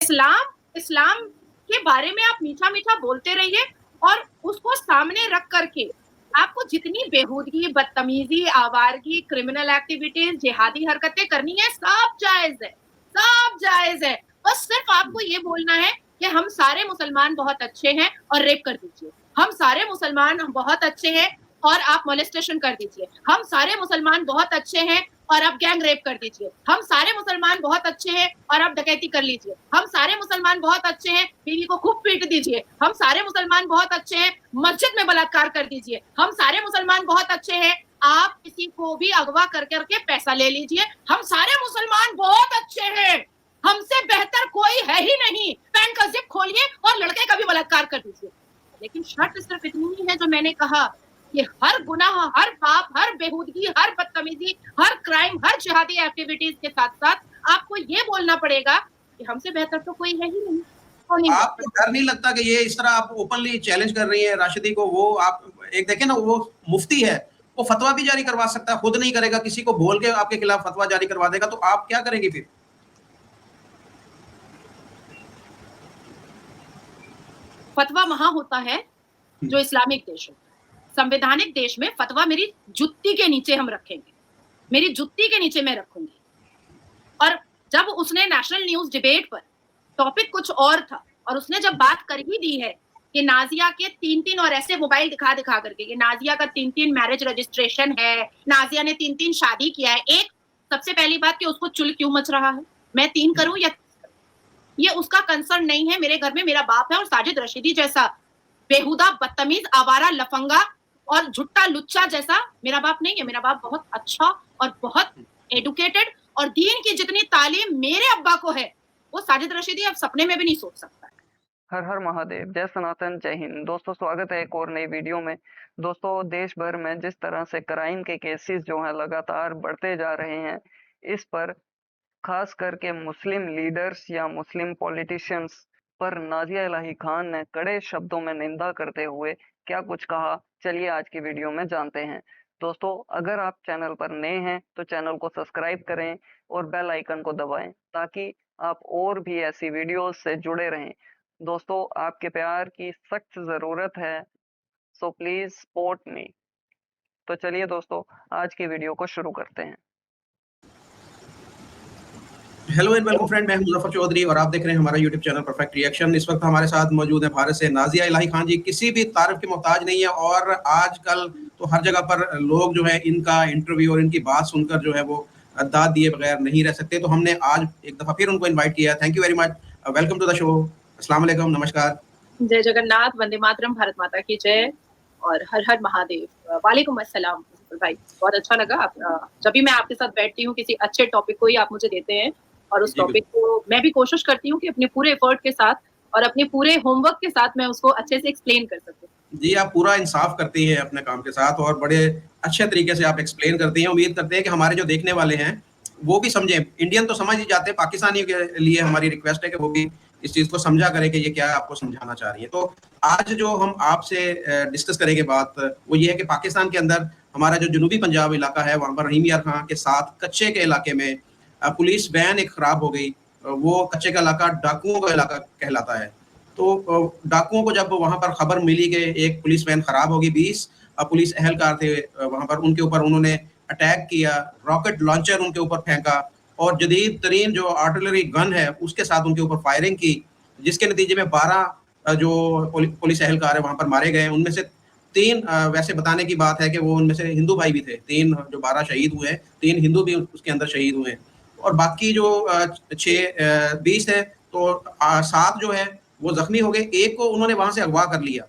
इस्लाम इस्लाम के बारे में आप मीठा मीठा बोलते रहिए और उसको सामने रख करके आपको जितनी बेहूदगी, बदतमीजी, आवारगी, क्रिमिनल एक्टिविटीज, जिहादी हरकतें करनी है, सब जायज है, सब जायज है। बस सिर्फ आपको ये बोलना है कि हम सारे मुसलमान बहुत अच्छे हैं और रेप कर दीजिए, हम सारे मुसलमान बहुत अच्छे हैं और आप मोलेस्टेशन कर दीजिए, हम सारे मुसलमान बहुत अच्छे हैं और आप गैंग रेप कर दीजिए, हम सारे मुसलमान बहुत अच्छे हैं और आप डकैती कर लीजिए, हम सारे मुसलमान बहुत अच्छे हैं, बीवी को खूब पीट दीजिए, हम सारे मुसलमान बहुत अच्छे हैं, मस्जिद में बलात्कार कर दीजिए, हम सारे मुसलमान बहुत अच्छे हैं, आप किसी को भी अगवा कर करके पैसा ले लीजिए, हम सारे मुसलमान बहुत अच्छे हैं, हमसे बेहतर कोई है ही नहीं, पैंट का जिप खोलिए और लड़के का भी बलात्कार कर दीजिए। लेकिन शर्त सिर्फ इतनी ही है जो मैंने कहा कि हर गुनाह, हर पाप, हर बेहूदगी, हर बदतमीजी, हर क्राइम, हर जिहादी एक्टिविटीज के साथ साथ आपको ये बोलना पड़ेगा कि हमसे बेहतर तो कोई है ही नहीं। आपको डर नहीं लगता कि ये इस तरह आप ओपनली चैलेंज कर रही हैं राशिदी को? वो आप एक देखें ना, वो मुफ्ती है, वो फतवा भी जारी करवा सकता है, खुद नहीं करेगा, किसी को बोल के आपके खिलाफ फतवा जारी करवा देगा, तो आप क्या करेंगी फिर? फतवा वहां होता है जो इस्लामिक देश होता है। संवैधानिक देश में फतवा मेरी जुत्ती के नीचे हम रखेंगे, मेरी जुत्ती के नीचे मैं रखूंगी। और जब उसने नेशनल न्यूज डिबेट पर, टॉपिक कुछ और था, और उसने जब बात कर ही दी है कि नाजिया के 3-3 और ऐसे मोबाइल दिखा दिखा करके कि नाजिया का 3-3 मैरिज रजिस्ट्रेशन है, नाजिया ने 3-3 शादी किया है। एक सबसे पहली बात कि उसको चुल क्यों मच रहा है, मैं 3 करूं या ये उसका कंसर्न नहीं है। मेरे घर में मेरा बाप है और साजिद रशीदी जैसा बेहुदा, बदतमीज, आवारा, लफंगा और झुट्टा लुच्चा जैसा मेरा बाप नहीं है। मेरा बाप बहुत अच्छा और बहुत एडुकेटेड, और दीन की जितनी तालीम मेरे अब्बा को है वो साजिद रशीदी अब सपने में भी नहीं सोच सकता। हर हर महादेव, जय सनातन, जय हिंद। दोस्तों, स्वागत है एक और नई वीडियो में। दोस्तों, देश भर में जिस तरह से क्राइम के केसेस जो हैं लगातार बढ़ते जा रहे हैं, इस पर खास करके मुस्लिम लीडर्स या मुस्लिम पॉलिटिशियंस पर नाजिया इलाही खान ने कड़े शब्दों में निंदा करते हुए क्या कुछ कहा, चलिए आज की वीडियो में जानते हैं। दोस्तों, अगर आप चैनल पर नए हैं तो चैनल को सब्सक्राइब करें और बेल आइकन को दबाएं ताकि आप और भी ऐसी वीडियोस से जुड़े रहें। दोस्तों, आपके प्यार की सख्त जरूरत है, सो प्लीज सपोर्ट मी। तो चलिए दोस्तों, आज की वीडियो को शुरू करते हैं। हेलो एंड वेलकम फ्रेंड, मैं मुजफ्फर चौधरी और आप देख रहे हैं हमारा यूट्यूब चैनल परफेक्ट रिएक्शन। इस वक्त हमारे साथ मौजूद है भारत से नाजिया इलाही खान जी। किसी भी तारीफ की मोहताज नहीं है और आजकल तो हर जगह पर लोग जो है इनका इंटरव्यू और इनकी बात सुनकर जो है वो दाद दिए बगैर नहीं रह सकते। तो हमने आज एक दफा फिर उनको इन्वाइट किया। Thank you very much, welcome to the show. अस्सलाम वालेकुम, नमस्कार। जय जगन्नाथ, वंदे मातरम, भारत माता की जय और हर हर महादेव। वालेकुम अस्सलाम भाई, बहुत अच्छा लगा। जब भी मैं आपके साथ बैठती हूँ किसी अच्छे टॉपिक को ही आप मुझे देते हैं और उस टॉपिक को मैं भी कोशिश करती हूँ कि अपने पूरे एफर्ट के साथ और अपने पूरे होमवर्क के साथ मैं उसको अच्छे से एक्सप्लेन कर सकूँ। जी, आप पूरा इंसाफ करती हैं अपने काम के साथ और बड़े अच्छे तरीके से आप एक्सप्लेन करती हैं। उम्मीद करते हैं कि हमारे जो देखने वाले हैं वो भी समझें। इंडियन तो समझ ही जाते हैं, पाकिस्तानी के लिए हमारी रिक्वेस्ट है कि वो भी इस चीज़ को समझा करें कि ये क्या आपको समझाना चाह रही है। तो आज जो हम आपसे डिस्कस करेंगे बात, वो ये है कि पाकिस्तान के अंदर हमारा जो जनूबी पंजाब इलाका है, वहाँ पर रहीम यार खां के साथ कच्चे के इलाके में पुलिस वैन एक खराब हो गई। वो कच्चे का इलाका डाकुओं का इलाका कहलाता है। तो डाकुओं को जब वहाँ पर खबर मिली कि एक पुलिस वैन खराब होगी, 20 पुलिस एहलकार थे वहाँ पर, उनके ऊपर उन्होंने अटैक किया, रॉकेट लॉन्चर उनके ऊपर फेंका और जदीद तरीन जो आर्टिलरी गन है उसके साथ उनके ऊपर फायरिंग की, जिसके नतीजे में 12 जो पुलिस एहलकार है वहाँ पर मारे गए। उनमें से 3 वैसे बताने की बात है कि वो उनमें से हिंदू भाई भी थे। 3 जो 12 शहीद हुए हैं, 3 हिंदू भी उसके अंदर शहीद हुए हैं और बाकी जो 20 है तो 7 जो है वो जख्मी हो गए। एक को उन्होंने वहां से अगवा कर लिया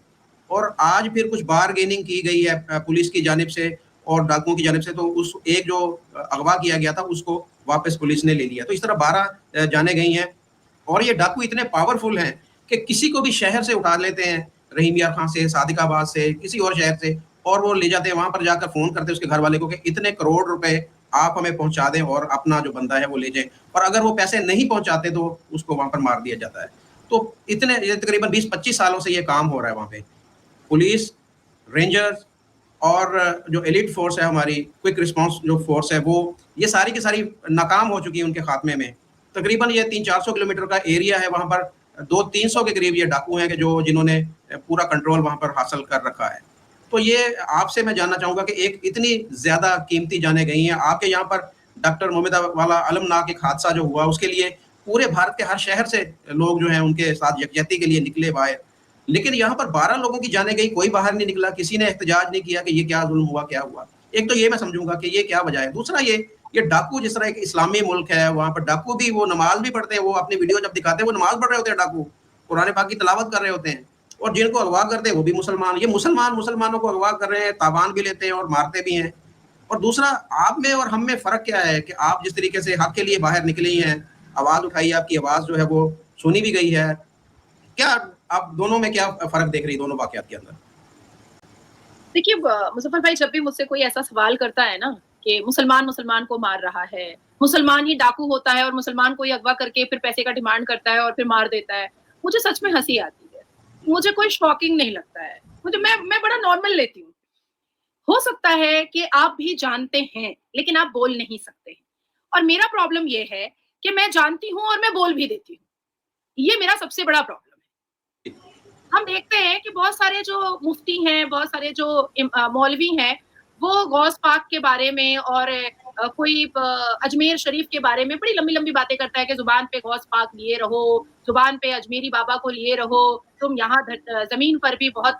और आज फिर कुछ बारगेनिंग की गई है पुलिस की जानिब से और डाकुओं की जानिब से। तो उस एक जो अगवा किया गया था उसको वापस पुलिस ने ले लिया। तो इस तरह 12 जाने गई हैं और ये डाकू इतने पावरफुल हैं कि किसी को भी शहर से उठा लेते हैं, रहीम यार खां से, सादिकाबाद से, किसी और शहर से, और वो ले जाते हैं। वहां पर जाकर फोन करते हैं उसके घर वाले को कि इतने करोड़ रुपए आप हमें पहुंचा दें और अपना जो बंदा है वो ले जाएं। और अगर वो पैसे नहीं पहुंचाते तो उसको वहां पर मार दिया जाता है। तो इतने तकरीबन 20-25 सालों से ये काम हो रहा है वहाँ पे। पुलिस, रेंजर्स और जो एलिट फोर्स है हमारी, क्विक रिस्पांस जो फोर्स है, वो ये सारी की सारी नाकाम हो चुकी है उनके खात्मे में। तकरीबन ये 300-400 किलोमीटर का एरिया है, वहाँ पर 200-300 के करीब ये डाकू हैं कि जिन्होंने पूरा कंट्रोल वहाँ पर हासिल कर रखा है। तो ये आपसे मैं जानना चाहूँगा कि एक इतनी ज़्यादा कीमती जानें गई हैं, आपके यहाँ पर डॉक्टर मोमिद वाला अलमनाक एक हादसा जो हुआ, उसके लिए पूरे भारत के हर शहर से लोग जो हैं उनके साथ यकजहती के लिए निकले बाहर। लेकिन यहाँ पर 12 लोगों की जानें गई, कोई बाहर नहीं निकला, किसी ने एहतजाज नहीं किया कि ये क्या ज़ुल्म हुआ, क्या हुआ? एक तो ये मैं समझूँगा कि ये क्या वजह है। दूसरा ये डाकू, जिस तरह एक इस्लामी मुल्क है, वहाँ पर डाकू भी वो नमाज़ भी पढ़ते हैं, वो अपनी वीडियो जब दिखाते हैं, वो नमाज़ पढ़ रहे होते हैं डाकू, कुरान पाक की तिलावत कर रहे होते हैं, और जिनको अगवा करते हैं वो भी मुसलमान। ये मुसलमानों को अगवा कर रहे हैं, तावान भी लेते हैं और मारते भी हैं। और दूसरा, आप में और हम में फ़र्क क्या है कि आप जिस तरीके से हक के लिए बाहर निकली हैं, आवाज़ उठाई, आपकी आवाज़ जो है वो सुनी भी गई है। क्या आप दोनों में क्या फ़र्क देख रही हैं दोनों वाक़यात के अंदर? देखिए मुज़फ़्फ़र भाई, जब भी मुझसे कोई ऐसा सवाल करता है ना कि मुसलमान को मार रहा है, मुसलमान ही डाकू होता है और मुसलमान को ही अगवा करके फिर पैसे का डिमांड करता है और फिर मार देता है, मुझे सच में हँसी आती है। मुझे कोई शॉकिंग नहीं लगता है। मैं बड़ा नॉर्मल लेती हूँ। हो सकता है कि आप भी जानते हैं, लेकिन आप बोल नहीं सकते हैं। और मेरा प्रॉब्लम ये है कि मैं जानती हूँ और मैं बोल भी देती हूँ। ये मेरा सबसे बड़ा प्रॉब्लम है। हम देखते हैं कि बहुत सारे जो मुफ्ती हैं, बहुत सारे जो मौलवी हैं, वो गौस पाक के बारे में और कोई अजमेर शरीफ के बारे में बड़ी लंबी-लंबी बातें करता है कि ज़ुबान पे गौस पाक लिए रहो, ज़ुबान पे अजमेरी बाबा को लिए रहो, तुम यहाँ ज़मीन पर भी बहुत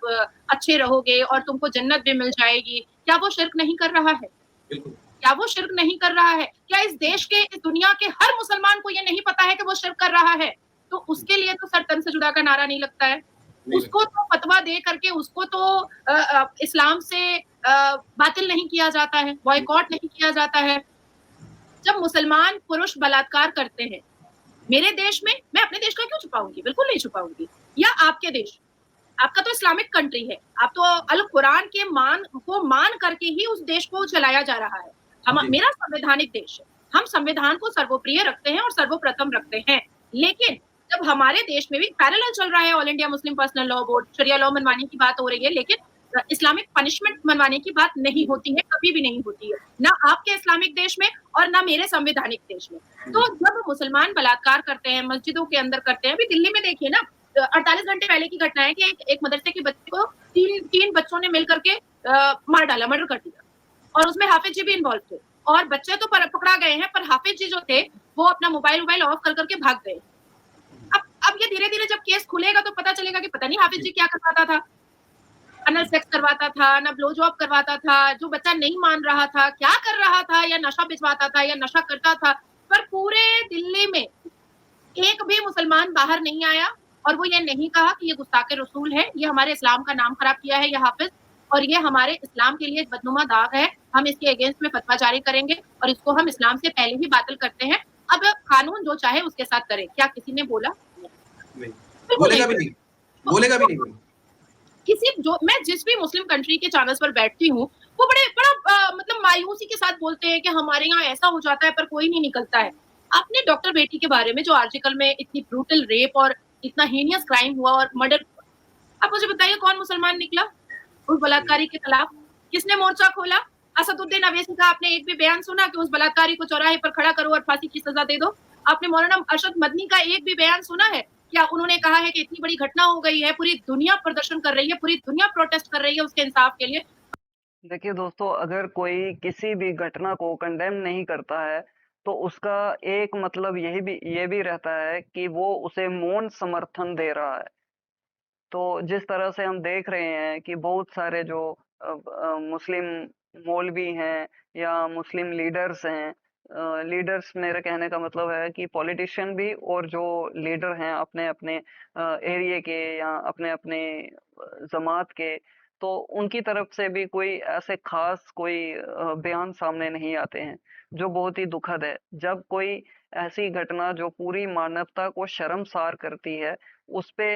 अच्छे रहोगे और तुमको जन्नत भी मिल जाएगी। क्या वो शिर्क नहीं कर रहा है? बिल्कुल। क्या वो शिर्क नहीं कर रहा है? क्या इस देश के, इस दुनिया के हर मुसलमान को ये नहीं पता है कि वो शिर्क कर रहा है? तो उसके लिए तो सर तन से जुदा का नारा नहीं लगता है। उसको तो फतवा दे करके उसको तो इस्लाम से बातिल नहीं किया जाता है, बॉयकॉट नहीं किया जाता है। जब मुसलमान पुरुष बलात्कार करते हैं, मेरे देश में, मैं अपने देश का क्यों छुपाऊँगी? बिल्कुल नहीं छुपाऊँगी। या आपके देश, आपका तो इस्लामिक कंट्री है। आप तो अल कुरान के मान करके ही उस देश को चलाया जा रहा है। मेरा संवैधानिक देश है। हम संविधान को सर्वोप्रिय रखते हैं और सर्वप्रथम रखते हैं। लेकिन जब हमारे देश में भी पैरेलल चल रहा है ऑल इंडिया मुस्लिम पर्सनल लॉ बोर्ड, शरिया लॉ मनवाने की बात हो रही है, लेकिन इस्लामिक पनिशमेंट मनवाने की बात नहीं होती है, कभी भी नहीं होती है। ना आपके इस्लामिक देश में और ना मेरे संवैधानिक देश में। तो जब मुसलमान बलात्कार करते हैं, मस्जिदों के अंदर करते हैं, अभी दिल्ली में देखिए ना, 48 घंटे पहले की घटना है कि एक मदरसे के बच्चे को तीन बच्चों ने मिल करके मार डाला, मर्डर कर दिया, और उसमें हाफिज जी भी इन्वॉल्व थे। और बच्चे तो पकड़ा गए हैं, पर हाफिज जी जो थे वो अपना मोबाइल ऑफ करके भाग गए। अब ये धीरे-धीरे जब केस खुलेगा तो पता चलेगा कि पता नहीं हाफिज जी क्या करवाता था। अनल सेक्स करवाता था, ना ब्लो जॉब करवाता था, जो बच्चा नहीं मान रहा था, क्या कर रहा था, या नशा भिजवाता था या नशा करता था। पर पूरे दिल्ली में एक भी मुसलमान बाहर नहीं आया और वो ये नहीं कहा कि ये गुस्ताखे रसूल है, ये हमारे इस्लाम का नाम खराब किया है ये हाफिज, और ये हमारे इस्लाम के लिए बदनुमा दाग है। हम इसके अगेंस्ट में फतवा जारी करेंगे और इसको हम इस्लाम से पहले ही बातिल करते हैं। अब कानून जो चाहे उसके साथ करे। क्या किसी ने बोला? नहीं, बोलेगा भी नहीं, बोलेगा भी नहीं। मैं जिस भी मुस्लिम कंट्री के चैनल्स पर बैठती हूँ, वो बड़ा मतलब मायूसी के साथ बोलते हैं कि हमारे यहाँ ऐसा हो जाता है पर कोई नहीं निकलता है। आपने डॉक्टर बेटी के बारे में जो आर्टिकल में इतनी ब्रूटल रेप और इतना हीनियस क्राइम हुआ और मर्डर, आप मुझे बताइए कौन मुसलमान निकला उस बलात्कारी के खिलाफ? किसने मोर्चा खोला? असदुद्दीन अवैसी का आपने एक भी बयान सुना कि उस बलात्कारी को चौराहे पर खड़ा करो और फांसी की सजा दे दो? आपने मौलाना अरशद मदनी का एक भी बयान सुना है? क्या उन्होंने कहा है कि इतनी बड़ी घटना हो गई है, पूरी दुनिया प्रदर्शन कर रही है, पूरी दुनिया प्रोटेस्ट कर रही है उसके इंसाफ के लिए? देखिए दोस्तों, अगर कोई किसी भी घटना को कंडेम नहीं करता है, तो उसका एक मतलब ये भी रहता है कि वो उसे मौन समर्थन दे रहा है। तो जिस तरह से हम देख रहे हैं कि बहुत सारे जो मुस्लिम मौलवी हैं या मुस्लिम लीडर्स हैं, लीडर्स मेरे कहने का मतलब है कि पॉलिटिशियन भी, और जो लीडर हैं अपने अपने एरिया के या अपने अपने जमात के, तो उनकी तरफ से भी कोई ऐसे खास कोई बयान सामने नहीं आते हैं, जो बहुत ही दुखद है। जब कोई ऐसी घटना जो पूरी मानवता को शर्मसार करती है, उस पे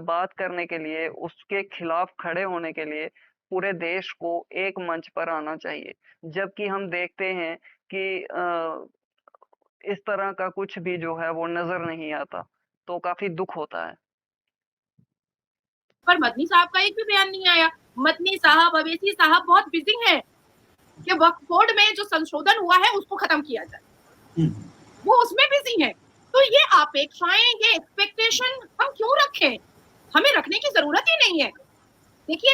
बात करने के लिए, उसके खिलाफ खड़े होने के लिए पूरे देश को एक मंच पर आना चाहिए। जबकि हम देखते हैं कि इस तरह का कुछ भी जो है वो नज़र नहीं आता, तो काफ़ी दुःख होता है। पर मदनी साहब का एक भी बयान नहीं आया। मदनी साहब, अवैसी साहब बहुत बिजी हैं कि वक्फ बोर्ड में जो संशोधन हुआ है उसको खत्म किया जाए। वो उसमें बिजी हैं। तो ये अपेक्षाएं, ये एक्सपेक्टेशन हम क्यों रखें? हमें रखने की जरूरत ही नहीं है। देखिए,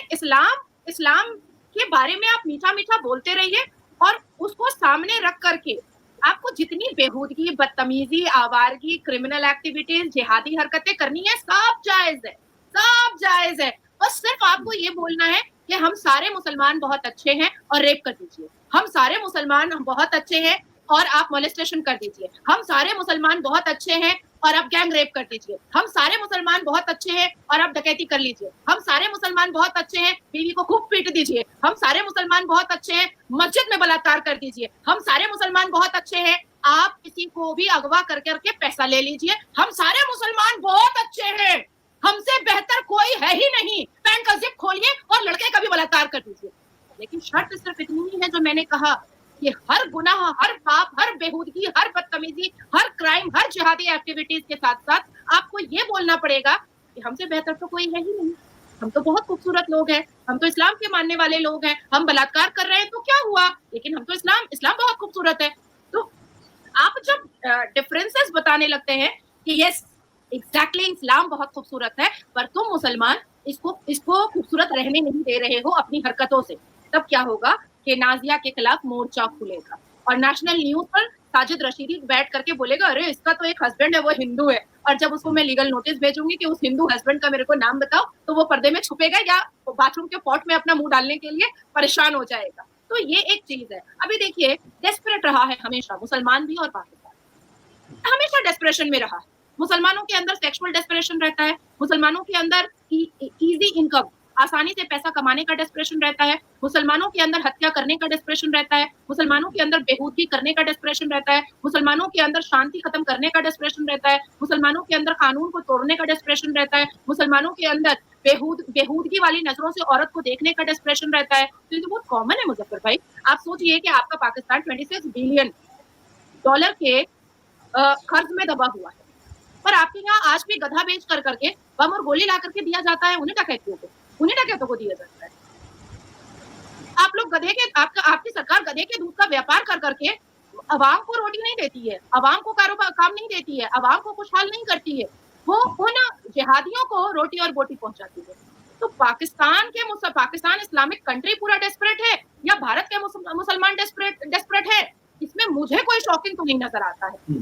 इस्लाम के बारे में आप मीठा मीठा बोलते रहिए और उसको सामने रख करके आपको जितनी बेहूदगी, बदतमीजी, आवारगी, क्रिमिनल एक्टिविटीज, जिहादी हरकतें करनी है, सब जायज है, सब जायज है। बस सिर्फ आपको ये बोलना है कि हम सारे मुसलमान बहुत अच्छे हैं और रेप कर दीजिए, हम सारे मुसलमान बहुत अच्छे हैं और आप मोलेस्टेशन कर दीजिए, हम सारे मुसलमान बहुत अच्छे हैं और आप गैंग रेप कर दीजिए, हम सारे मुसलमान बहुत अच्छे हैं और आप डकैती कर लीजिए, हम सारे मुसलमान बहुत अच्छे हैं, बीवी को खूब पीट दीजिए, हम सारे मुसलमान बहुत अच्छे हैं, मस्जिद में बलात्कार कर दीजिए, हम सारे मुसलमान बहुत अच्छे हैं, आप किसी को भी अगवा कर करके पैसा ले लीजिए, हम सारे मुसलमान बहुत अच्छे हैं, हमसे बेहतर कोई है ही नहीं, पैंट का जिप खोलिए और लड़के का भी बलात्कार कर दीजिए। लेकिन शर्त सिर्फ इतनी ही है जो मैंने कहा कि हर गुनाह, हर पाप, हर बेहूदगी, हर बदतमीजी, हर क्राइम, हर जिहादी एक्टिविटीज के साथ साथ आपको ये बोलना पड़ेगा कि हमसे बेहतर तो कोई है ही नहीं, हम तो बहुत खूबसूरत लोग हैं, हम तो इस्लाम के मानने वाले लोग हैं, हम बलात्कार कर रहे हैं तो क्या हुआ, लेकिन हम तो इस्लाम बहुत खूबसूरत है। तो आप जब डिफरेंसेस बताने लगते हैं कि यस एग्जैक्टली इस्लाम बहुत खूबसूरत है पर तुम मुसलमान इसको खूबसूरत रहने नहीं दे रहे हो अपनी हरकतों से, तब क्या होगा कि नाजिया के खिलाफ मोर्चा खुलेगा और नेशनल न्यूज पर साजिद रशीदी बैठ करके बोलेगा अरे इसका तो एक हस्बैंड है वो हिंदू है, और जब उसको मैं लीगल नोटिस भेजूंगी कि उस हिंदू हस्बैंड का मेरे को नाम बताओ तो वो पर्दे में छुपेगा या बाथरूम के पॉट में अपना मुंह डालने के लिए परेशान हो जाएगा। तो ये एक चीज है। अभी देखिए, डेस्परेट रहा है हमेशा मुसलमान भी और पाकिस्तान हमेशा डेस्परेशन में रहा है। मुसलमानों के अंदर सेक्सुअल डेस्परेशन रहता है, मुसलमानों के अंदर इजी इनकम, आसानी से पैसा कमाने का डेस्परेशन रहता है, मुसलमानों के अंदर हत्या करने का डेस्परेशन रहता है, मुसलमानों के अंदर बेहूदगी करने का डेस्परेशन रहता है, मुसलमानों के अंदर शांति खत्म करने का डेस्परेशन रहता है, मुसलमानों के अंदर कानून को तोड़ने का डेस्परेशन रहता है, मुसलमानों के अंदर बेहूदगी वाली नजरों से औरत को देखने का डेस्परेशन रहता है। तो ये तो बहुत कॉमन है मुजफ्फर भाई। आप सोचिए कि आपका पाकिस्तान 26 बिलियन डॉलर के कर्ज में दबा हुआ है, पर आपके यहाँ आज भी गधा बेच कर करके बम और गोली ला करके दिया जाता है उन्हीं डकैतों को दिया जाता है। आप लोग आपकी सरकार गधे के दूध का व्यापार कर करके अवाम को रोटी नहीं देती है, अवाम को कारोबार काम नहीं देती है, अवाम को खुशहाल नहीं करती है, वो उन जिहादियों को रोटी और बोटी पहुंचाती है। तो पाकिस्तान इस्लामिक कंट्री पूरा डेस्परेट है या भारत के मुसलमान डेस्परेट है, इसमें मुझे कोई शॉकिंग तो नहीं नजर आता है।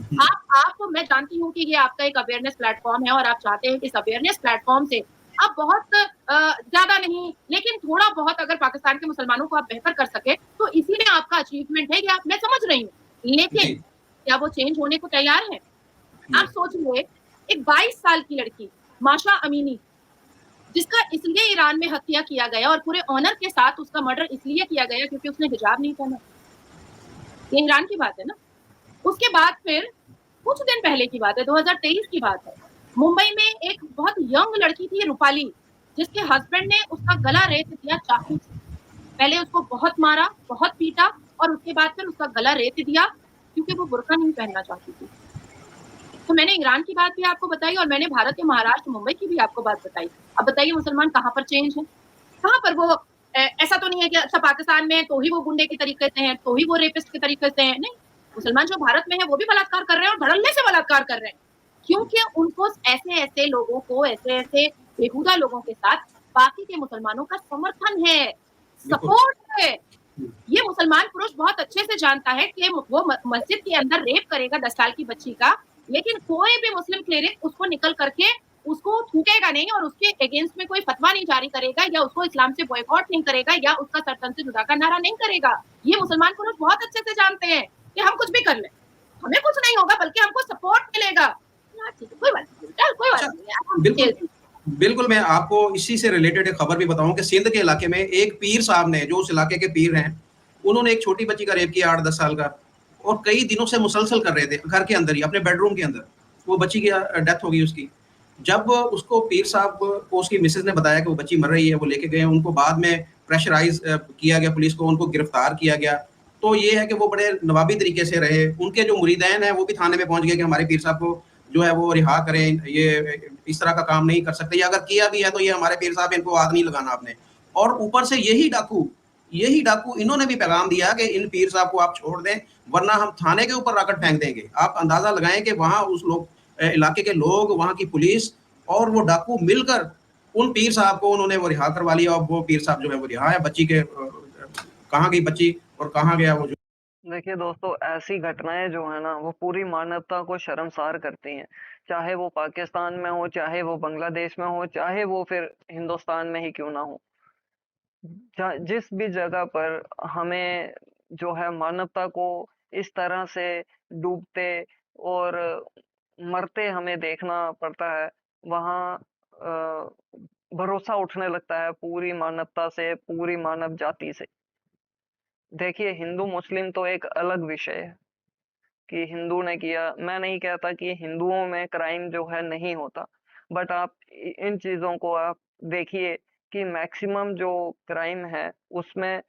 आप मैं जानती हूँ कि ये आपका एक अवेयरनेस प्लेटफॉर्म है और आप चाहते हैं कि इस अवेयरनेस प्लेटफॉर्म से आप बहुत ज्यादा नहीं लेकिन थोड़ा बहुत अगर पाकिस्तान के मुसलमानों को आप बेहतर कर सके तो इसी में आपका अचीवमेंट है, ये मैं समझ रही हूँ, लेकिन क्या वो चेंज होने को तैयार है? आप सोचिए, एक 22 साल की लड़की माशा अमीनी जिसका इसलिए ईरान में हत्या किया गया और पूरे ऑनर के साथ उसका मर्डर इसलिए किया गया क्योंकि उसने हिजाब नहीं पहना, ये ईरान की बात है ना। उसके बाद फिर कुछ दिन पहले की बात है, 2023 की बात है, मुंबई में एक बहुत यंग लड़की थी रूपाली, जिसके हस्बैंड ने उसका गला रेत दिया चाकू से। पहले उसको बहुत मारा, बहुत पीटा और उसके बाद फिर उसका गला रेत दिया क्योंकि वो बुर्का नहीं पहनना चाहती थी। तो मैंने ईरान की बात भी आपको बताई और मैंने भारत के महाराष्ट्र मुंबई की भी आपको बात बताई। अब बताइए मुसलमान कहाँ पर चेंज है? कहाँ पर वो ऐसा तो नहीं है कि अच्छा पाकिस्तान में तो ही वो गुंडे के तरीके से हैं, तो ही वो रेपिस्ट के तरीके से हैं, नहीं, मुसलमान जो भारत में है वो भी बलात्कार कर रहे हैं और धड़ल्ले से बलात्कार कर रहे हैं, क्योंकि उनको ऐसे लोगों को, ऐसे बेहुदा लोगों के साथ बाकी के मुसलमानों का समर्थन है, सपोर्ट है। ये मुसलमान पुरुष बहुत अच्छे से जानता है कि वो मस्जिद के अंदर रेप करेगा 10 साल की बच्ची का, लेकिन कोई भी मुस्लिम क्लेरिक उसको निकल करके उसको थूकेगा नहीं और उसके अगेंस्ट में कोई फतवा नहीं जारी करेगा या उसको इस्लाम से बॉयकॉट नहीं करेगा या उसका सरतन से जुदा का नारा नहीं करेगा। ये मुसलमान पुरुष बहुत अच्छे से जानते हैं कि हम कुछ भी कर लें हमें कुछ नहीं होगा, बल्कि हमको सपोर्ट मिलेगा। कोई बात नहीं। बिल्कुल, मैं आपको इसी से रिलेटेड एक खबर भी बताऊं कि सिंध के इलाके में एक पीर साहब ने, जो उस इलाके के पीर हैं, उन्होंने एक छोटी बच्ची का रेप किया 8-10 साल का और कई दिनों से मुसलसल कर रहे थे घर के अंदर ही, अपने बेडरूम के अंदर। वो बच्ची की डेथ हो गई उसकी। जब उसको पीर साहब को उसकी मिसेज ने बताया कि वो बच्ची मर रही है, वो लेके गए, उनको बाद में प्रेशराइज किया गया पुलिस को, उनको गिरफ्तार किया गया। तो ये है कि वो बड़े नवाबी तरीके से रहे। उनके जो मुरीदैन हैं वो भी थाने में पहुंच गए कि हमारे पीर साहब को जो है वो रिहा करें, ये इस तरह का काम नहीं कर सकते, या अगर किया भी है तो ये हमारे पीर साहब, इनको आग नहीं लगाना आपने। और ऊपर से यही डाकू इन्होंने भी पैगाम दिया कि इन पीर साहब को आप छोड़ दें, वरना हम थाने के ऊपर रॉकेट फेंक देंगे। आप अंदाजा लगाएं कि वहां उस इलाके के लोग, वहां की पुलिस और वो डाकू मिलकर उन पीर साहब को उन्होंने वो रिहा करवा लिया, और वो पीर साहब जो है वो रिहा है। बच्ची के कहाँ गई बच्ची और कहाँ गया वो? देखिए दोस्तों, ऐसी घटनाएं जो है ना वो पूरी मानवता को शर्मसार करती हैं। चाहे वो पाकिस्तान में हो, चाहे वो बांग्लादेश में हो, चाहे वो फिर हिंदुस्तान में ही क्यों ना हो। जिस भी जगह पर हमें जो है मानवता को इस तरह से डूबते और मरते हमें देखना पड़ता है, वहाँ भरोसा उठने लगता है पूरी मानवता से, पूरी मानव जाति से। देखिए, हिंदू मुस्लिम तो एक अलग विषय है कि हिंदू ने किया। मैं नहीं कहता कि हिंदुओं में क्राइम जो है नहीं होता, बट आप इन चीजों को आप देखिए कि मैक्सिमम जो क्राइम है उसमें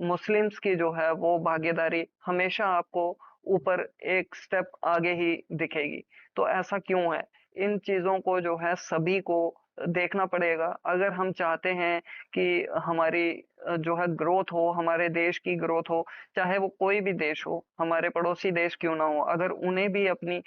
मुस्लिम्स की जो है वो भागीदारी हमेशा आपको ऊपर एक स्टेप आगे ही दिखेगी। तो ऐसा क्यों है? इन चीजों को जो है सभी को देखना पड़ेगा अगर हम चाहते हैं कि हमारी जो है ग्रोथ हो, हमारे देश की ग्रोथ हो। चाहे वो कोई भी देश हो, हमारे पड़ोसी देश क्यों ना हो, अगर उन्हें भी अपनी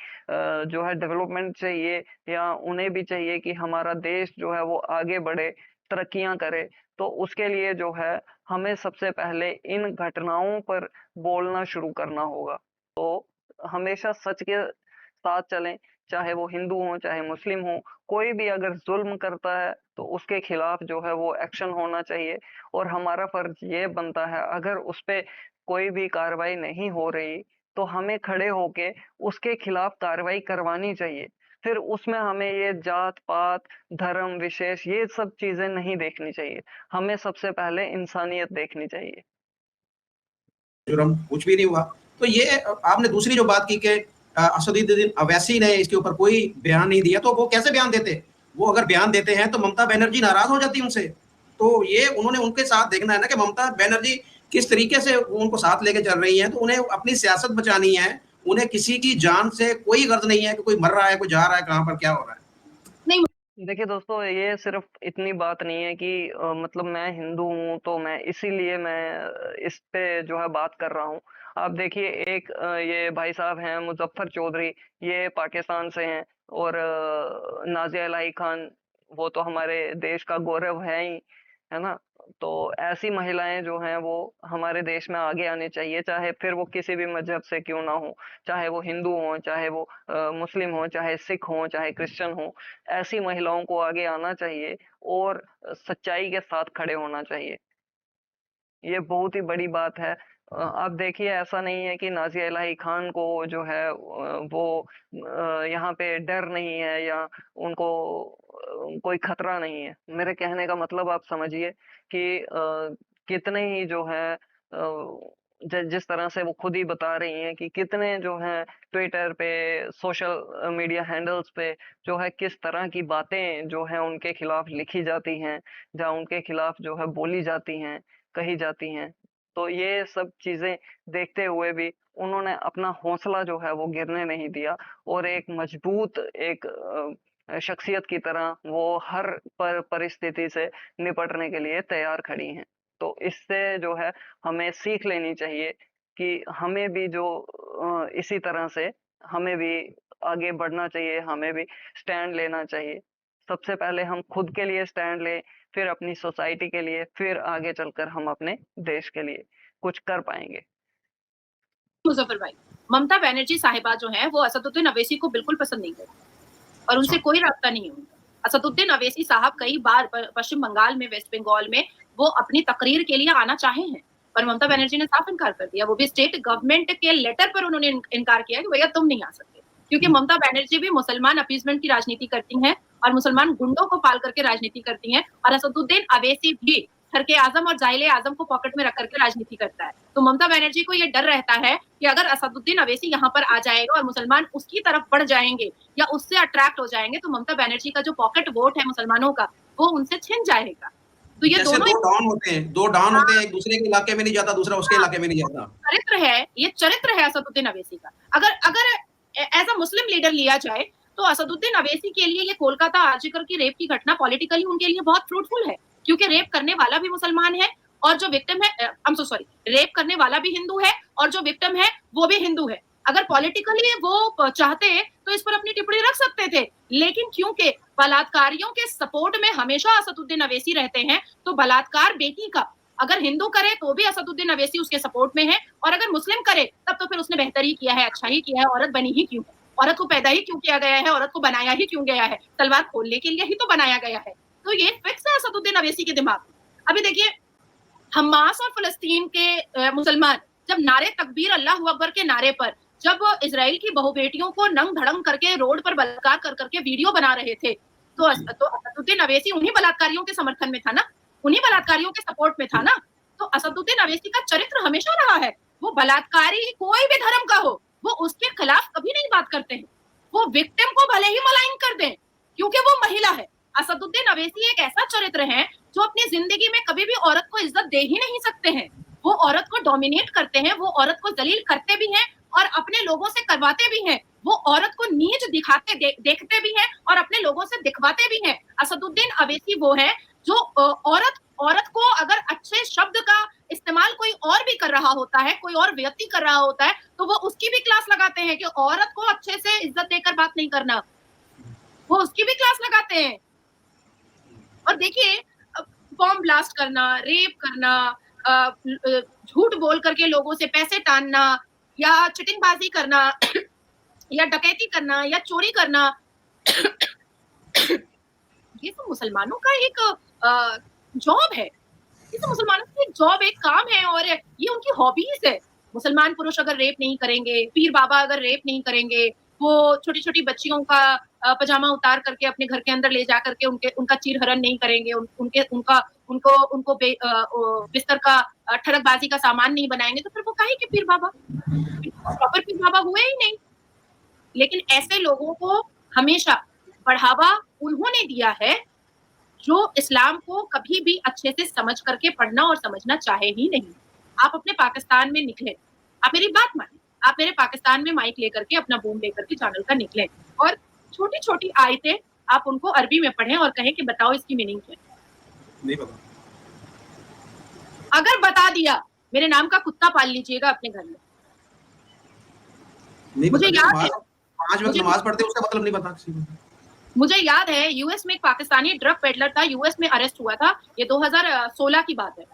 जो है डेवलपमेंट चाहिए, या उन्हें भी चाहिए कि हमारा देश जो है वो आगे बढ़े, तरक्कियां करे, तो उसके लिए जो है हमें सबसे पहले इन घटनाओं पर बोलना शुरू करना होगा। तो हमेशा सच के साथ चलें, चाहे वो हिंदू हो चाहे मुस्लिम हो। कोई भी अगर जुल्म करता है तो उसके खिलाफ जो है वो एक्शन होना चाहिए, और हमारा फर्ज ये बनता है अगर उस पे कोई भी कार्रवाई नहीं हो रही तो हमें खड़े होके उसके खिलाफ कार्रवाई करवानी चाहिए। फिर उसमें हमें ये जात पात धर्म विशेष ये सब चीजें नहीं देखनी चाहिए, हमें सबसे पहले इंसानियत देखनी चाहिए। जुर्म कुछ भी नहीं हुआ। तो ये आपने दूसरी जो बात की कि असदुद्दीन अवैसी ने इसके ऊपर कोई बयान नहीं दिया, तो वो कैसे बयान देते? वो अगर बयान देते हैं तो ममता बनर्जी नाराज हो जाती उनसे। तो ये उन्होंने उनके साथ देखना है ना कि ममता बनर्जी किस तरीके से उनको साथ लेके चल रही हैं। तो उन्हें अपनी सियासत बचानी है, उन्हें किसी की जान से कोई गर्ज नहीं है कि कोई मर रहा है, कोई जा रहा है, कहाँ पर क्या हो रहा है। नहीं, देखिए दोस्तों, ये सिर्फ इतनी बात नहीं है कि मतलब मैं हिंदू हूँ तो मैं इसीलिए मैं इस पे जो है बात कर रहा हूँ। आप देखिए, एक ये भाई साहब हैं मुजफ्फर चौधरी, ये पाकिस्तान से हैं, और नाजिया इलाही खान, वो तो हमारे देश का गौरव है ही, है ना? तो ऐसी महिलाएं जो हैं वो हमारे देश में आगे आनी चाहिए, चाहे फिर वो किसी भी मजहब से क्यों ना हो, चाहे वो हिंदू हो, चाहे वो मुस्लिम हो, चाहे सिख हो, चाहे क्रिश्चियन हो। ऐसी महिलाओं को आगे आना चाहिए और सच्चाई के साथ खड़े होना चाहिए। ये बहुत ही बड़ी बात है। आप देखिए, ऐसा नहीं है कि नाज़िया इलाही खान को जो है वो यहाँ पे डर नहीं है, या उनको कोई खतरा नहीं है। मेरे कहने का मतलब आप समझिए कि कितने ही जो है जिस तरह से वो खुद ही बता रही हैं कि कितने जो हैं ट्विटर पे, सोशल मीडिया हैंडल्स पे जो है किस तरह की बातें जो है उनके खिलाफ लिखी जाती हैं, जहाँ उनके खिलाफ जो है बोली जाती हैं, कही जाती हैं। तो ये सब चीजें देखते हुए भी उन्होंने अपना हौसला जो है वो गिरने नहीं दिया, और एक मजबूत एक शख्सियत की तरह वो हर परिस्थिति से निपटने के लिए तैयार खड़ी हैं। तो इससे जो है हमें सीख लेनी चाहिए कि हमें भी जो इसी तरह से हमें भी आगे बढ़ना चाहिए, हमें भी स्टैंड लेना चाहिए। सबसे पहले हम खुद के लिए स्टैंड लें, फिर अपनी सोसाइटी के लिए, फिर आगे चलकर हम अपने देश के लिए कुछ कर पाएंगे। मुजफ्फर भाई, ममता बनर्जी साहिबा जो है वो असदुद्दीन अवैसी को बिल्कुल पसंद नहीं करती और उनसे कोई रास्ता नहीं है उनका। असदुद्दीन अवैसी साहब कई बार पश्चिम बंगाल में, वेस्ट बंगाल में वो अपनी तकरीर के लिए आना चाहे हैं, पर ममता बनर्जी ने साफ इनकार कर दिया। वो भी स्टेट गवर्नमेंट के लेटर पर उन्होंने इनकार किया कि भैया तुम नहीं आ सकते, क्योंकि ममता बनर्जी भी मुसलमान अपीजमेंट की राजनीति करती हैं और मुसलमान गुंडों को पाल करके राजनीति करती हैं, और असदुद्दीन अवैसी भी फरके आजम और जाहिले आजम को पॉकेट में रख करके राजनीति करता है। तो ममता बनर्जी को ये डर रहता है कि अगर असदुद्दीन अवैसी यहाँ पर आ जाएगा और मुसलमान उसकी तरफ बढ़ जाएंगे या उससे अट्रैक्ट हो जाएंगे, तो ममता बनर्जी का जो पॉकेट वोट है मुसलमानों का वो उनसे छिन जाएगा। तो ये जैसे दोनों दो डॉन होते हैं, दो डॉन होते हैं, एक दूसरे के इलाके में नहीं जाता, दूसरा उसके इलाके में नहीं जाता। चरित्र है, ये चरित्र है असदुद्दीन अवैसी का। अगर अगर एज अ मुस्लिम लीडर लिया जाए तो असदुद्दीन अवैसी के लिए ये कोलकाता आर्जिकर की रेप की घटना पॉलिटिकली उनके लिए बहुत फ्रूटफुल है, क्योंकि रेप करने वाला भी मुसलमान है और जो विक्टिम है, I am so sorry, rape करने वाला भी हिंदू है और जो विक्टिम है वो भी हिंदू है। अगर पॉलिटिकली वो चाहते तो इस पर अपनी टिप्पणी रख सकते थे, लेकिन क्योंकि बलात्कारियों के सपोर्ट में हमेशा असदुद्दीन अवैसी रहते हैं, तो बलात्कार बेटी का अगर हिंदू करे तो भी असदुद्दीन अवैसी उसके सपोर्ट में है, और अगर मुस्लिम करे तब तो फिर उसने बेहतर ही किया है, अच्छा ही किया है, औरत बनी ही क्यों है? औरत को पैदा ही क्यों किया गया है? औरत को बनाया ही क्यों गया है? तलवार खोलने के लिए ही तो बनाया गया है। तो ये फिक्स है असदुद्दीन अवैसी के दिमाग में। अभी देखिए, हमास और फलस्तीन के मुसलमान जब नारे तकबीर अल्लाह अकबर के नारे पर जब इजराइल की बहु बेटियों को नंग धड़ंग करके रोड पर बलात्कार कर करके वीडियो बना रहे थे, तो असदुद्दीन अवैसी उन्हीं बलात्कारियों के समर्थन में था ना, उन्हीं बलात्कारियों के सपोर्ट में था ना। तो असदुद्दीन अवैसी का चरित्र हमेशा रहा है, वो बलात्कारी कोई भी धर्म का हो, वो उसके खिलाफ कभी नहीं बात करते हैं। वो विक्टिम को भले ही मलाइन कर दें, क्योंकि वो महिला है। असदुद्दीन अवैसी एक ऐसा चरित्र है जो अपनी जिंदगी में कभी भी औरत को इज्जत दे ही नहीं सकते हैं। वो औरत को डोमिनेट करते हैं, वो औरत को जलील करते भी हैं और अपने लोगों से करवाते भी हैं। वो औरत को नीच दिखाते देखते भी हैं और अपने लोगों से दिखवाते भी हैं। असदुद्दीन अवैसी वो है जो औरत को अगर अच्छे शब्द का इस्तेमाल कोई और भी कर रहा होता है, कोई और व्यक्ति कर रहा होता है, तो वो उसकी भी क्लास लगाते हैं कि औरत को अच्छे से इज्जत देकर बात नहीं करना। वो उसकी भी क्लास लगाते हैं। और देखिए, बॉम्ब ब्लास्ट करना, रेप करना, झूठ बोल करके लोगों से पैसे टानना या चिटिंगबाजी करना या डकैती करना या चोरी करना, ये तो मुसलमानों का एक जॉब है। ये तो मुसलमानों की एक जॉब, एक काम है और ये उनकी हॉबीज है। मुसलमान पुरुष अगर रेप नहीं करेंगे, पीर बाबा अगर रेप नहीं करेंगे, वो छोटी-छोटी बच्चियों का पजामा उतार करके अपने घर के अंदर ले जा करके उनका चीर-हरण नहीं करेंगे, उनके उनका उनको उनको बिस्तर का ठड़कबाजी का सामान नहीं बनाएँगे, तो फिर वो काहे के पीर बाबा? प्रॉपर पीर बाबा हुए ही नहीं। लेकिन ऐसे लोगों को हमेशा बढ़ावा उन्होंने दिया है जो इस्लाम को कभी भी अच्छे से समझ करके पढ़ना और समझना चाहे ही नहीं। आप अपने पाकिस्तान में निकले, आप मेरी बात मानें, आप मेरे पाकिस्तान में माइक लेकर के अपना बूम लेकर के चैनल का निकलें और छोटी-छोटी आयतें आप उनको अरबी में पढ़ें और कहें कि बताओ इसकी मीनिंग क्या है? नहीं पता। अगर बता दिया, मेरे नाम का कुत्ता पाल लीजिएगा अपने घर में। नहीं मुझे पता, याद है 5 वक़्त नमाज़ पढ़ते हैं उसका मतलब नहीं पता किसी को। मुझे याद है यूएस में एक पाकिस्तानी ड्रग पेडलर था, यूएस में अरेस्ट हुआ था, ये 2016 की बात है।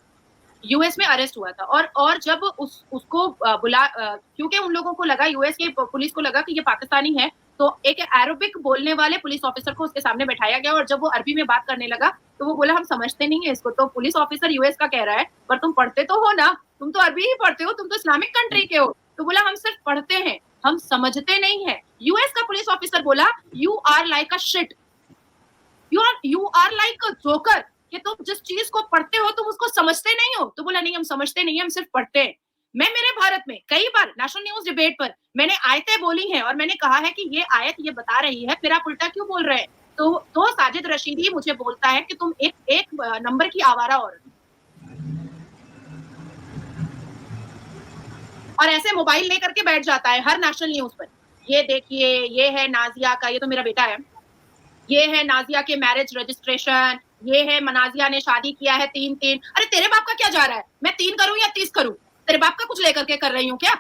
यूएस में अरेस्ट हुआ था और जब उसको क्योंकि उन लोगों को लगा, यूएस की पुलिस को लगा कि ये पाकिस्तानी है, तो एक अरबिक बोलने वाले पुलिस ऑफिसर को उसके सामने बैठाया गया और जब वो अरबी में बात करने लगा, तो वो बोला हम समझते नहीं है इसको। तो पुलिस ऑफिसर यूएस का कह रहा है, पर तुम पढ़ते तो हो ना, तुम तो अरबी ही पढ़ते हो, तुम तो इस्लामिक कंट्री के हो। तो बोला हम सिर्फ पढ़ते हैं, हम समझते नहीं है। यूएस का पुलिस ऑफिसर बोला you are like a shit, you are like a joker, कि तुम जिस चीज को पढ़ते हो तुम उसको समझते नहीं हो। तो बोला नहीं, हम समझते नहीं है, हम सिर्फ पढ़ते हैं। मैं मेरे भारत में कई बार नेशनल न्यूज डिबेट पर मैंने आयतें बोली हैं और मैंने कहा है कि ये आयत ये बता रही है, फिर आप उल्टा क्यों बोल रहे हैं? तो साजिद रशीदी मुझे बोलता है कि तुम एक नंबर की आवारा औरत, और ऐसे मोबाइल लेकर के बैठ जाता है हर नेशनल न्यूज पर। ये देखिए, ये है नाजिया का, ये तो मेरा बेटा है, ये है नाजिया के मैरिज रजिस्ट्रेशन, ये है मनाजिया ने शादी किया है 3-3। अरे तेरे बाप का क्या जा रहा है? मैं 3 करूं या 30 करूं? तेरे बाप का कुछ लेकर के कर रही हूं क्या?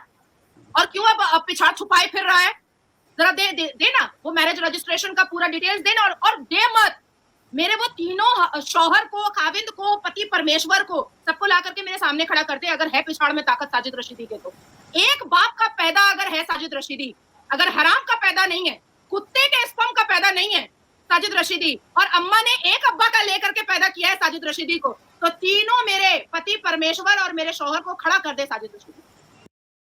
और क्यों अब पिछाड़ छुपाए फिर रहा है? जरा दे ना वो मैरिज रजिस्ट्रेशन का पूरा डिटेल्स देना, और दे मत। मेरे वो तीनों शौहर को, खाविंद को, पति परमेश्वर को, सबको ला करके मेरे सामने खड़ा करते अगर है पिछाड़ में ताकत साजिद रशीदी के। तो एक बाप का पैदा अगर है साजिद रशीदी, अगर हराम का पैदा नहीं है, कुत्ते के स्पर्म का पैदा नहीं है साजिद रशीदी, और अम्मा ने एक अब्बा का लेकर के पैदा किया है साजिद रशीदी को, तो तीनों मेरे पति परमेश्वर और मेरे शौहर को खड़ा कर दे साजिद रशीदी।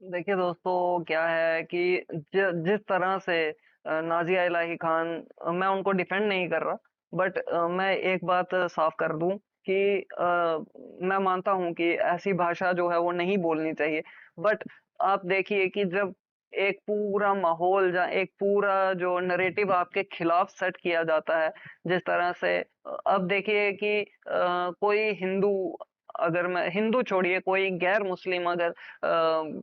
देखिए दोस्तों, क्या है कि जिस तरह से नाज़िया इलाही खान, मैं उनको डिफेंड नहीं कर रहा, बट मैं एक बात साफ कर दूं कि मैं मानता हूं कि ऐसी भाषा जो है वो नहीं बोलनी चाहिए। बट आप देखिए कि जब एक पूरा माहौल, जहाँ एक पूरा जो नरेटिव आपके खिलाफ सेट किया जाता है, जिस तरह से अब देखिए कि कोई हिंदू, अगर मैं हिंदू छोड़िए, कोई गैर मुस्लिम अगर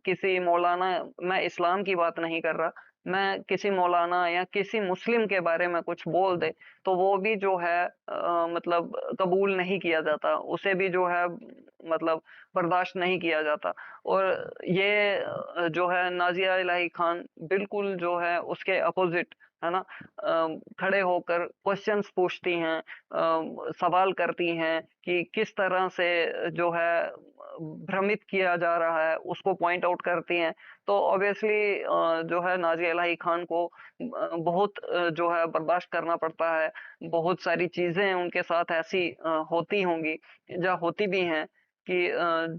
किसी मौलाना, मैं इस्लाम की बात नहीं कर रहा, मैं किसी मौलाना या किसी मुस्लिम के बारे में कुछ बोल दे, तो वो भी जो है मतलब कबूल नहीं किया जाता, उसे भी जो है मतलब बर्दाश्त नहीं किया जाता। और ये जो है नाज़िया इलाही खान बिल्कुल जो है उसके अपोजिट, है ना? खड़े होकर क्वेश्चंस पूछती हैं, सवाल करती हैं कि किस तरह से जो है भ्रमित किया जा रहा है, उसको पॉइंट आउट करती हैं। तो ऑब्वियसली जो है नाज़िया इलाही खान को बहुत जो है बर्दाश्त करना पड़ता है। बहुत सारी चीज़ें उनके साथ ऐसी होती होंगी, या होती भी हैं कि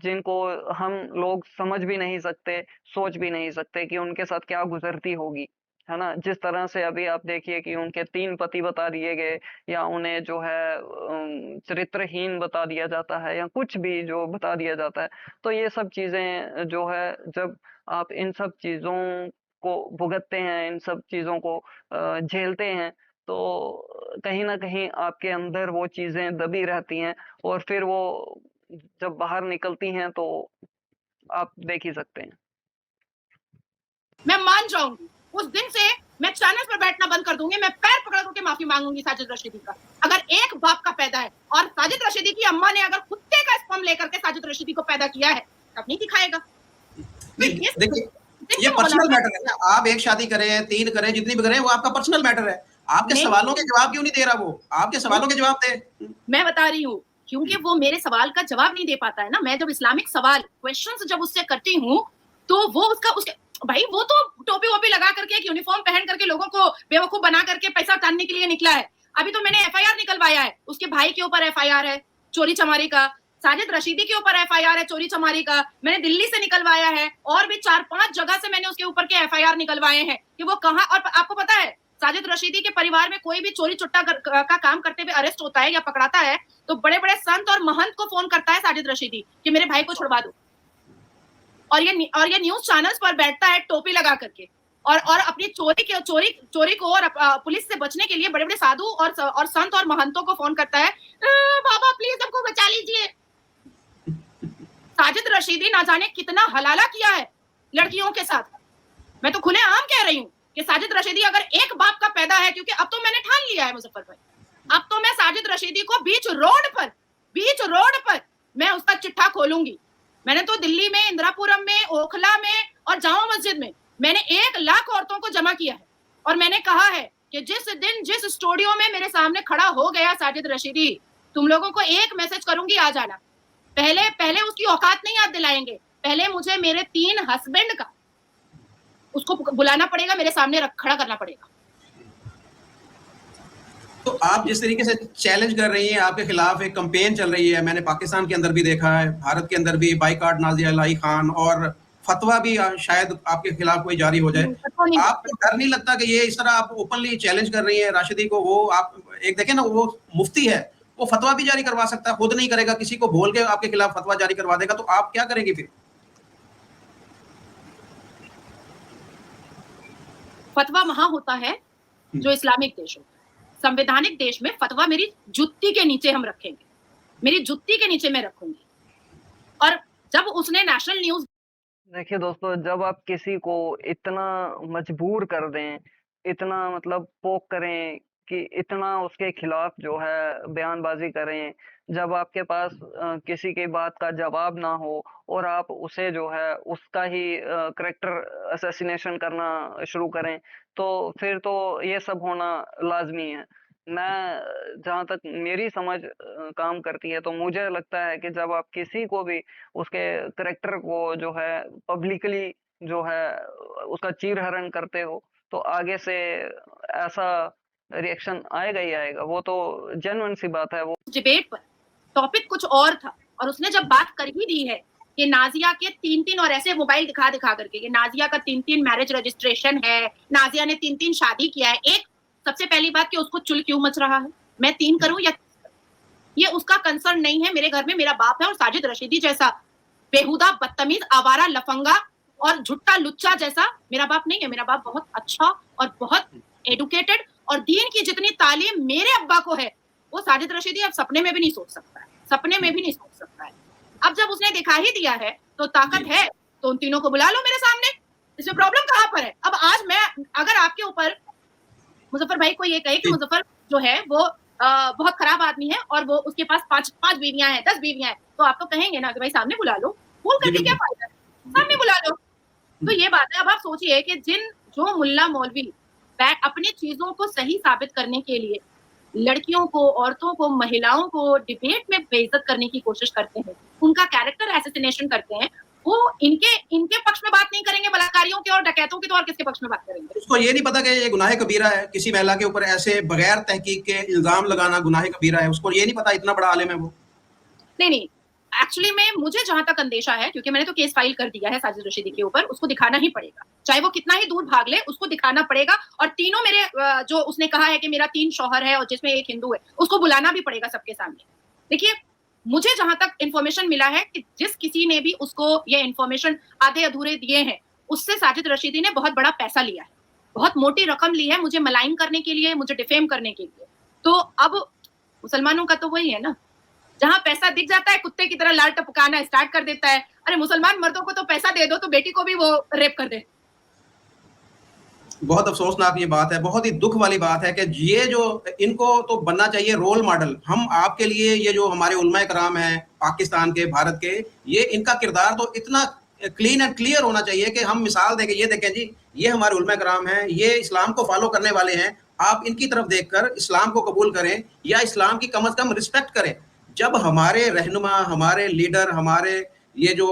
जिनको हम लोग समझ भी नहीं सकते, सोच भी नहीं सकते कि उनके साथ क्या गुज़रती होगी, है ना? जिस तरह से अभी आप देखिए कि उनके 3 पति बता दिए गए, या उन्हें जो है चरित्रहीन बता दिया जाता है, या कुछ भी जो बता दिया जाता है। तो ये सब चीज़ें जो है, जब आप इन सब चीज़ों को भुगतते हैं, इन सब चीज़ों को झेलते हैं, तो कहीं न कहीं आपके अंदर वो चीज़ें दबी रहती हैं, और फिर वो जब बाहर निकलती हैं तो आप देख ही सकते हैं। मैं मान जाऊंगी, उस दिन से मैं चैनल पर बैठना बंद कर दूंगी, मैं पैर पकड़ करके माफी मांगूंगी साजिद रशीदी का। अगर एक बाप का पैदा है और साजिद रशीदी की अम्मा ने अगर कुत्ते का स्पर्म लेकर के साजिद रशीदी को पैदा किया है, तब नहीं दिखाएगा। नहीं देखिए, ये पर्सनल मैटर है ना, आप एक शादी करें, 3 करें, जितनी भी करें, वो आपका पर्सनल मैटर है। आपके सवालों के जवाब क्यों नहीं दे रहा वो? आपके सवालों के जवाब दे। मैं बता रही हूँ, क्योंकि वो मेरे सवाल का जवाब नहीं दे पाता है ना। मैं जब इस्लामिक सवाल क्वेश्चंस जब उससे करती हूँ, तो वो उसके भाई वो तो टोपी वोपी लगा करके एक यूनिफॉर्म पहन करके लोगों को बेवकूफ बना करके पैसा टानने के लिए निकला है। अभी तो मैंने एफआईआर निकलवाया है, उसके भाई के ऊपर एफआईआर है चोरी चमारी का, साजिद रशीदी के ऊपर एफआईआर है चोरी चमारी का, मैंने दिल्ली से निकलवाया है, और भी 4-5 जगह से मैंने उसके ऊपर के एफआईआर निकलवाए हैं कि वो कहाँ। और आपको पता है, साजिद रशीदी के परिवार में कोई भी चोरी चुट्टा का काम करते हुए अरेस्ट होता है या पकड़ाता है, तो बड़े बड़े संत और महंत को फोन करता है साजिद रशीदी कि मेरे भाई को छुड़वा दो। और ये न्यूज चैनल्स पर बैठता है टोपी लगा करके, और अपनी चोरी को और पुलिस से बचने के लिए बड़े बड़े साधु और संत और महंतों को फोन करता है, बाबा प्लीज हमको बचा लीजिए। साजिद रशीदी ना जाने कितना हलाला किया है लड़कियों के साथ। मैं तो खुले आम कह रही हूँ कि साजिद रशीदी अगर एक बाप का पैदा है, क्योंकि अब तो मैंने ठान लिया है मुजफ्फर भाई, अब तो मैं साजिद रशीदी को बीच रोड पर मैं उसका चिट्ठा खोलूंगी। मैंने तो दिल्ली में, इंदिरापुरम में, ओखला में और जामा मस्जिद में मैंने 1 लाख औरतों को जमा किया है, और मैंने कहा है कि जिस दिन जिस स्टूडियो में मेरे सामने खड़ा हो गया साजिद रशीदी, तुम लोगों को एक मैसेज करूंगी, आ जाना। पहले उसकी औकात नहीं याद दिलाएंगे, पहले मुझे मेरे 3 हस्बैंड का उसको बुलाना पड़ेगा, मेरे सामने खड़ा करना पड़ेगा। तो आप जिस तरीके से चैलेंज कर रही हैं, आपके खिलाफ एक कैंपेन चल रही है, मैंने पाकिस्तान के अंदर भी देखा है, भारत के अंदर भी, बाइकॉट नाज़िया इलाही खान, और फतवा भी शायद आपके खिलाफ कोई जारी हो जाए। आपको डर नहीं लगता कि ये इस तरह आप ओपनली चैलेंज कर रही हैं राशिदी को? वो आप एक देखें ना, वो मुफ्ती है, वो फतवा भी जारी करवा सकता है, खुद नहीं करेगा, किसी को बोल के आपके खिलाफ फतवा जारी करवा देगा, तो आप क्या करेंगी फिर? फतवा वहां होता है जो इस्लामिक देश होता है। संवैधानिक देश में फतवा मेरी जुत्ती के नीचे हम रखेंगे, मेरी जुत्ती के नीचे मैं रखूंगी। और जब उसने नेशनल न्यूज, देखिए दोस्तों, जब आप किसी को इतना मजबूर कर दें, इतना मतलब पोक करें कि इतना उसके खिलाफ जो है बयानबाजी करें, जब आपके पास किसी की बात का जवाब ना हो, और आप उसे जो है उसका ही कैरेक्टर असैसिनेशन करना शुरू करें, तो फिर तो ये सब होना लाजमी है। मैं जहाँ तक मेरी समझ काम करती है, तो मुझे लगता है कि जब आप किसी को भी उसके कैरेक्टर को जो है पब्लिकली जो है उसका चीरहरण करते हो, तो आगे से ऐसा रिएक्शन आएगा ही आएगा। वो तो जेन्युइन सी बात है। वो डिबेट पर टॉपिक कुछ और था, और उसने जब बात कर ही दी है कि नाजिया के 3-3 और ऐसे मोबाइल दिखा करके कि नाजिया का 3-3 मैरिज रजिस्ट्रेशन है, नाजिया ने 3-3 शादी किया है। एक सबसे पहली बात कि उसको चुल क्यों मच रहा है, मैं 3 करूं या, ये उसका कंसर्न नहीं है। मेरे घर में मेरा बाप है, और साजिद रशीदी जैसा बेहुदा, बदतमीज, आवारा, लफंगा और झुट्टा लुच्चा जैसा मेरा बाप नहीं है। मेरा बाप बहुत अच्छा और बहुत एडुकेटेड, और दीन की जितनी तालीम मेरे अब्बा को है, वो साजिद रशीदी अब सपने में भी नहीं सोच सकता है, सपने में भी नहीं सोच सकता है। अब जब उसने दिखा ही दिया है, तो ताकत है, तो उन तीनों को बुला लो मेरे सामने, इसमें प्रॉब्लम कहाँ पर है? अब आज मैं अगर आपके ऊपर मुज़फ़्फ़र भाई को ये कहे कि जी। मुज़फ़्फ़र जो है वो बहुत खराब आदमी है और वो उसके पास 5 बीवियाँ हैं, 10 बीवियाँ हैं, तो आप तो कहेंगे ना कि भाई सामने बुला लो, बोल जी, करके क्या बिल्कुल। फ़ायदा है? सामने बिल्कुल। बुला लो। तो हुँ। ये बात है, अब आप सोचिए कि जो मुल्ला मौलवी अपनी चीज़ों को सही साबित करने के लिए लड़कियों को, औरतों को, महिलाओं को डिबेट में बेइज़्ज़त करने की कोशिश करते हैं, उनका कैरेक्टर असैसिनेशन करते हैं, वो इनके इनके पक्ष में बात नहीं करेंगे बलात्कारियों के और डकैतों की, तो और किसके पक्ष में बात करेंगे? उसको ये नहीं पता कि ये गुनाह कबीरा है, किसी महिला के ऊपर ऐसे बगैर तहकीक के इल्ज़ाम लगाना गुनाह कबीरा है, उसको ये नहीं पता इतना बड़ा आलिम है वो। नहीं, नहीं। एक्चुअली में मुझे जहाँ तक अंदेशा है क्योंकि मैंने तो केस फाइल कर दिया है साजिद रशीदी के ऊपर, उसको दिखाना ही पड़ेगा। चाहे वो कितना ही दूर भाग ले, उसको दिखाना पड़ेगा और तीनों मेरे जो उसने कहा है कि मेरा 3 शौहर है और जिसमें 1 हिंदू है, उसको बुलाना भी पड़ेगा सबके सामने। देखिए, मुझे जहाँ तक इन्फॉर्मेशन मिला है कि जिस किसी ने भी उसको ये इन्फॉर्मेशन आधे-अधूरे दिए हैं, उससे साजिद रशीदी ने बहुत बड़ा पैसा लिया है। बहुत मोटी रकम ली है मुझे मलाइन करने के लिए, मुझे डिफेम करने के लिए। तो अब मुसलमानों का तो वही है ना, जहाँ पैसा दिख जाता है कुत्ते की तरह लाल टपकाना स्टार्ट कर देता है। अरे मुसलमान मर्दों को तो पैसा दे दो तो बेटी को भी वो रेप कर दे। बहुत अफ़सोसनाक ये बात है, बहुत ही दुःख वाली बात है कि ये जो इनको तो बनना चाहिए रोल मॉडल। हम आपके लिए ये जो हमारे उलमाए कराम हैं, पाकिस्तान के, भारत के, ये इनका किरदार तो इतना क्लीन एंड क्लियर होना चाहिए कि हम मिसाल दें कि ये देखें जी, ये हमारे उलमाए कराम हैं, ये इस्लाम को फ़ॉलो करने वाले हैं। आप इनकी तरफ देखकर इस्लाम को कबूल करें या इस्लाम की कम से कम रिस्पेक्ट करें। जब हमारे रहनुमा, हमारे लीडर, हमारे ये जो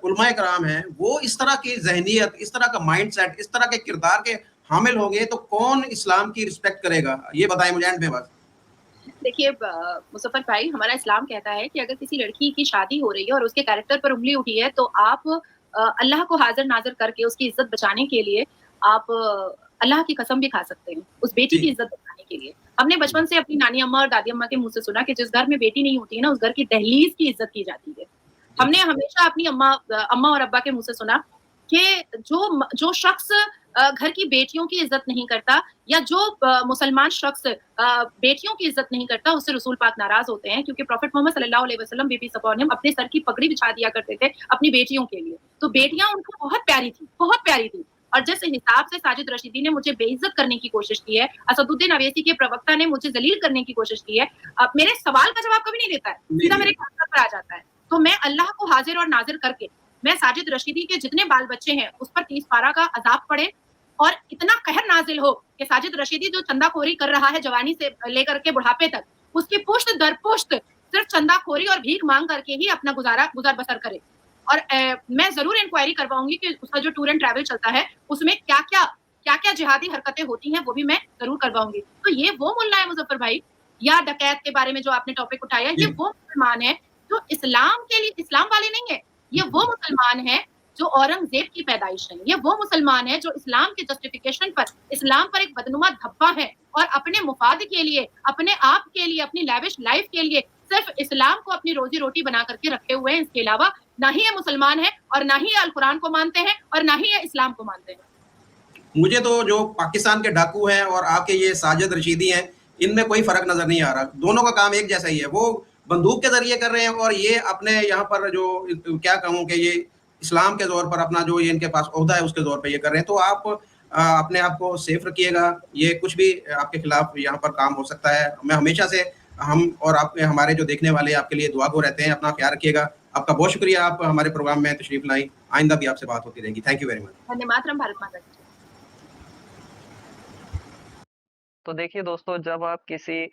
उलमाए कराम हैं, वो इस तरह की ज़हनियत, इस तरह का माइंडसेट, इस तरह के किरदार के हामिल होंगे, तो कौन इस्लाम की रिस्पेक्ट करेगा? ये बताएँ मुझे एंड में बस। देखिए मुज़फ़्फ़र भाई हमारा इस्लाम कहता है कि अगर किसी लड़की की शादी हो रही है और उसके कैरेक्टर पर उँगली उठी है तो आप अल्लाह को हाज़िर-नाज़िर करके उसकी इज़्ज़त बचाने के लिए आप अल्लाह की कसम भी खा सकते हैं, उस बेटी की जी। इज़्ज़त बचाने के लिए। हमने बचपन से अपनी नानी अम्मा और दादी अम्मा के मुँह से सुना कि जिस घर में बेटी नहीं होती है ना, उस घर की दहलीज़ की इज़्ज़त की जाती है। हमने बिल्कुल। हमेशा अपनी अम्मा और अब्बा के मुँह से सुना कि जो शख्स घर की बेटियों की इज़्ज़त नहीं करता या जो मुसलमान शख्स बेटियों की इज़्ज़त नहीं करता, उससे रसूल पाक नाराज़ होते हैं क्योंकि प्रॉफेट मोहम्मद सल्लल्लाहु अलैहि वसल्लम बीबी अपॉन हिम अपने सर की पगड़ी बिछा दिया करते थे अपनी बेटियों के लिए। तो बेटियाँ उनको बहुत प्यारी थी और जिस हिसाब से साजिद रशीदी ने मुझे बेइज़्ज़त करने की कोशिश की है, असदुद्दीन अवैसी के प्रवक्ता ने मुझे ज़लील करने की कोशिश की है, मेरे सवाल का जवाब कभी नहीं देता है, नहीं सीधा दिया। मेरे कागज़ात पर आ जाता है। तो मैं अल्लाह को हाज़िर और नाज़िर करके, मैं साजिद रशीदी के जितने बाल-बच्चे हैं, उस पर 30 पारा का अज़ाब पड़े और इतना कहर नाज़िल हो कि साजिद रशीदी जो चंदाखोरी कर रहा है जवानी से लेकर के बुढ़ापे तक, उसकी पुश्त दर पुश्त सिर्फ़ चंदाखोरी और भीख माँग करके ही अपना गुज़र-बसर करे। और मैं ज़रूर इंक्वायरी करवाऊँगी कि उसका जो टूर एंड ट्रैवल चलता है, उसमें क्या-क्या जिहादी हरकतें होती हैं, वो भी मैं ज़रूर करवाऊँगी। तो ये वो मुल्ला है मुज़फ़्फ़र भाई या डकैत के बारे में जो आपने टॉपिक उठाया, ये जी। वो मुसलमान है जो इस्लाम के लिए इस्लाम वाले नहीं है। ये वो मुसलमान है जो औरंगज़ेब की पैदाइश है। ये वो मुसलमान है जो इस्लाम के जस्टिफ़िकेशन पर इस्लाम पर एक बदनुमा धब्बा है और अपने मुफ़ाद के लिए, अपने आप के लिए, अपनी लैविश लाइफ़ के लिए सिर्फ़ इस्लाम को अपनी रोज़ी-रोटी बना करके रखे हुए हैं। इसके अलावा ना ही ये मुसलमान है और ना ही ये अल कुरान को मानते हैं और ना ही ये इस्लाम को मानते हैं। मुझे तो जो पाकिस्तान के डाकू हैं और आपके ये साजिद रशीदी हैं, इनमें कोई फ़र्क नज़र नहीं आ रहा। दोनों का काम एक जैसा ही है। वो बंदूक के ज़रिए कर रहे हैं और ये अपने यहाँ पर जो क्या कहूँ कि ये इस्लाम के ज़ोर पर अपना जो ये इनके पास ओहदा है, उसके ज़ोर पे ये कर रहे हैं। तो आप अपने आप को सेफ रखिएगा। ये कुछ भी आपके खिलाफ यहाँ पर काम हो सकता है। मैं हमेशा से हम और आप हमारे जो देखने वाले आपके लिए दुआ गो रहते हैं। अपना ख्याल रखिएगा। आपका बहुत शुक्रिया, आप हमारे प्रोग्राम में तशरीफ़ लाई। आइंदा भी आपसे बात होती रहेगी। Thank you very much. Vande Mataram, Bharat माता की जय। तो देखिए दोस्तों, जब आप किसी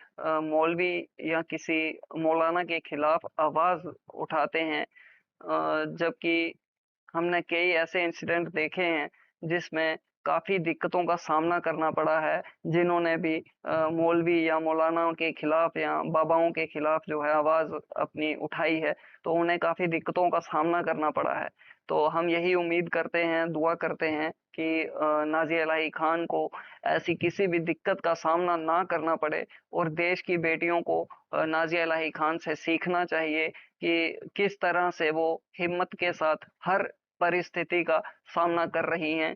मौलवी या किसी मौलाना के खिलाफ आवाज़ उठाते हैं, जबकि हमने कई ऐसे इंसिडेंट देखे हैं जिसमें काफ़ी दिक्कतों का सामना करना पड़ा है, जिन्होंने भी मौलवी या मौलानाओं के खिलाफ या बाबाओं के खिलाफ जो है आवाज़ अपनी उठाई है, तो उन्हें काफ़ी दिक्कतों का सामना करना पड़ा है। तो हम यही उम्मीद करते हैं, दुआ करते हैं कि नाज़िया इलाही खान को ऐसी किसी भी दिक्कत का सामना ना करना पड़े और देश की बेटियों को नाज़िया इलाही खान से सीखना चाहिए कि किस तरह से वो हिम्मत के साथ हर परिस्थिति का सामना कर रही हैं।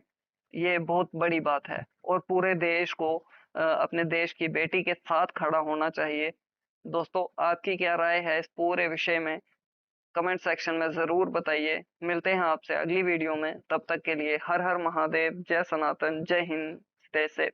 ये बहुत बड़ी बात है और पूरे देश को अपने देश की बेटी के साथ खड़ा होना चाहिए। दोस्तों, आपकी क्या राय है इस पूरे विषय में? कमेंट सेक्शन में ज़रूर बताइए। मिलते हैं आपसे अगली वीडियो में, तब तक के लिए हर हर महादेव, जय सनातन, जय हिंद, स्टे सेफ।